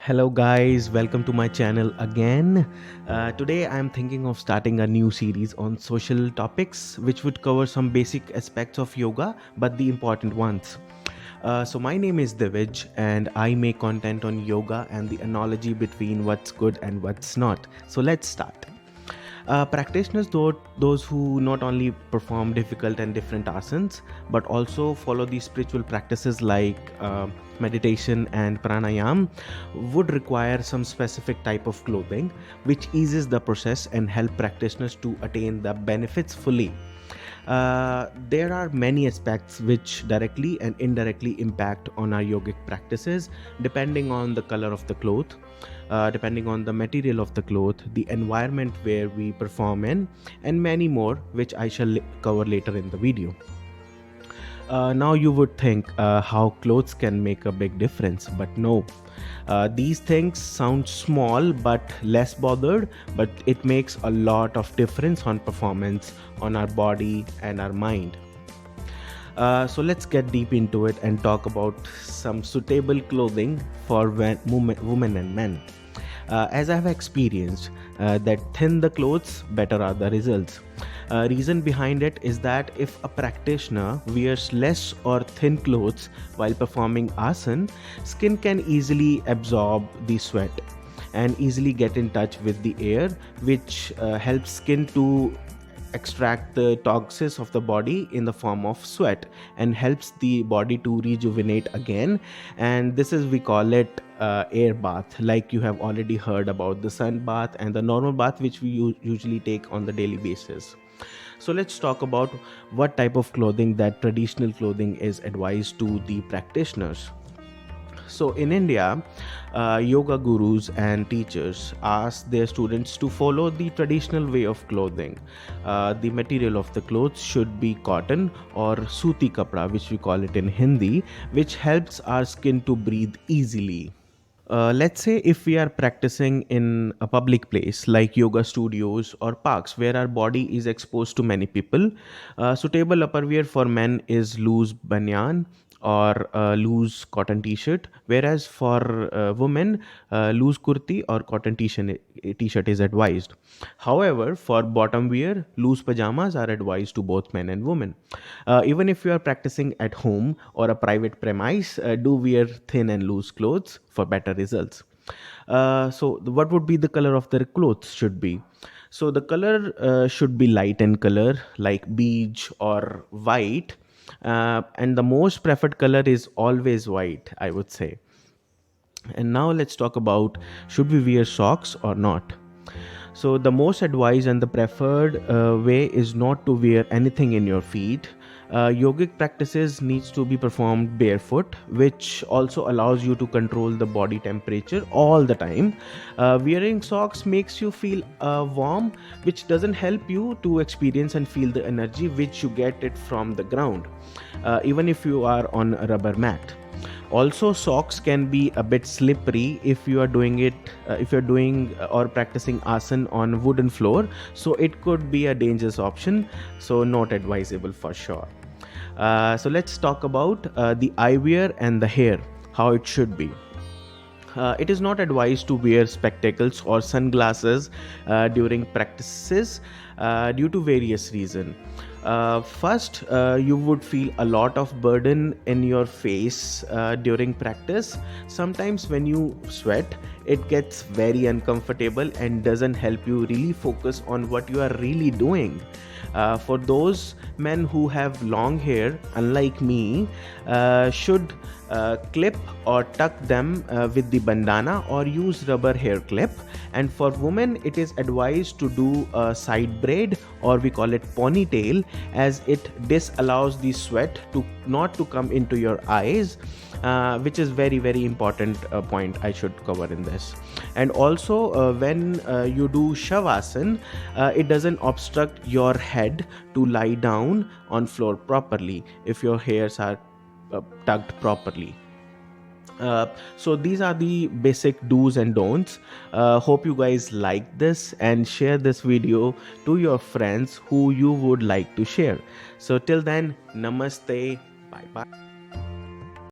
Hello guys, welcome to my channel again. Today I am thinking of starting a new series on social topics which would cover some basic aspects of yoga but the important ones. So my name is Divij and I make content on yoga and the analogy between what's good and what's not. So let's start. Practitioners, those who not only perform difficult and different asanas but also follow these spiritual practices like meditation and pranayam, would require some specific type of clothing which eases the process and help practitioners to attain the benefits fully. There are many aspects which directly and indirectly impact on our yogic practices, depending on the color of the cloth, depending on the material of the cloth, the environment where we perform in, and many more, which I shall cover later in the video. Now you would think how clothes can make a big difference, but no. These things sound small but less bothered, but it makes a lot of difference on performance, on our body and our mind. So let's get deep into it and talk about some suitable clothing for women and men. As I have experienced, that thin the clothes, better are the results. Reason behind it is that if a practitioner wears less or thin clothes while performing asana, skin can easily absorb the sweat and easily get in touch with the air, which helps skin to extract the toxins of the body in the form of sweat and helps the body to rejuvenate again. And this is, we call it air bath, like you have already heard about the sun bath and the normal bath which we usually take on the daily basis. So let's talk about what type of clothing, that traditional clothing, is advised to the practitioners. So in India, yoga gurus and teachers ask their students to follow the traditional way of clothing. The material of the clothes should be cotton or suti kapda, which we call it in Hindi, which helps our skin to breathe easily. Let's say if we are practicing in a public place like yoga studios or parks where our body is exposed to many people, suitable upperwear for men is loose banyan or loose cotton t-shirt, whereas for women, loose kurti or cotton t-shirt is advised. However, for bottom wear, loose pajamas are advised to both men and women. Even if you are practicing at home or a private premise, do wear thin and loose clothes for better results. What would be the color of the clothes should be? So the color should be light in color, like beige or white, and the most preferred color is always white, I would say. And now let's talk about, should we wear socks or not? So the most advised and the preferred way is not to wear anything in your feet. Yogic practices needs to be performed barefoot, which also allows you to control the body temperature all the time. Wearing socks makes you feel warm, which doesn't help you to experience and feel the energy which you get it from the ground, even if you are on a rubber mat. Also, socks can be a bit slippery if you are doing it, if you're doing or practicing asana on wooden floor, so it could be a dangerous option, so not advisable for sure. So let's talk about the eyewear and the hair, how it should be. It is not advised to wear spectacles or sunglasses during practices due to various reasons. First, you would feel a lot of burden in your face during practice. Sometimes when you sweat, it gets very uncomfortable and doesn't help you really focus on what you are really doing. For those men who have long hair, unlike me, should clip or tuck them with the bandana or use rubber hair clip. And for women, it is advised to do a side braid, or we call it ponytail, as it disallows the sweat to not to come into your eyes, which is very important point I should cover in this. And also when you do shavasana, it doesn't obstruct your head to lie down on floor properly if your hairs are tucked properly. So these are the basic do's and don'ts. Hope you guys like this and share this video to your friends who you would like to share. So till then, namaste, bye bye.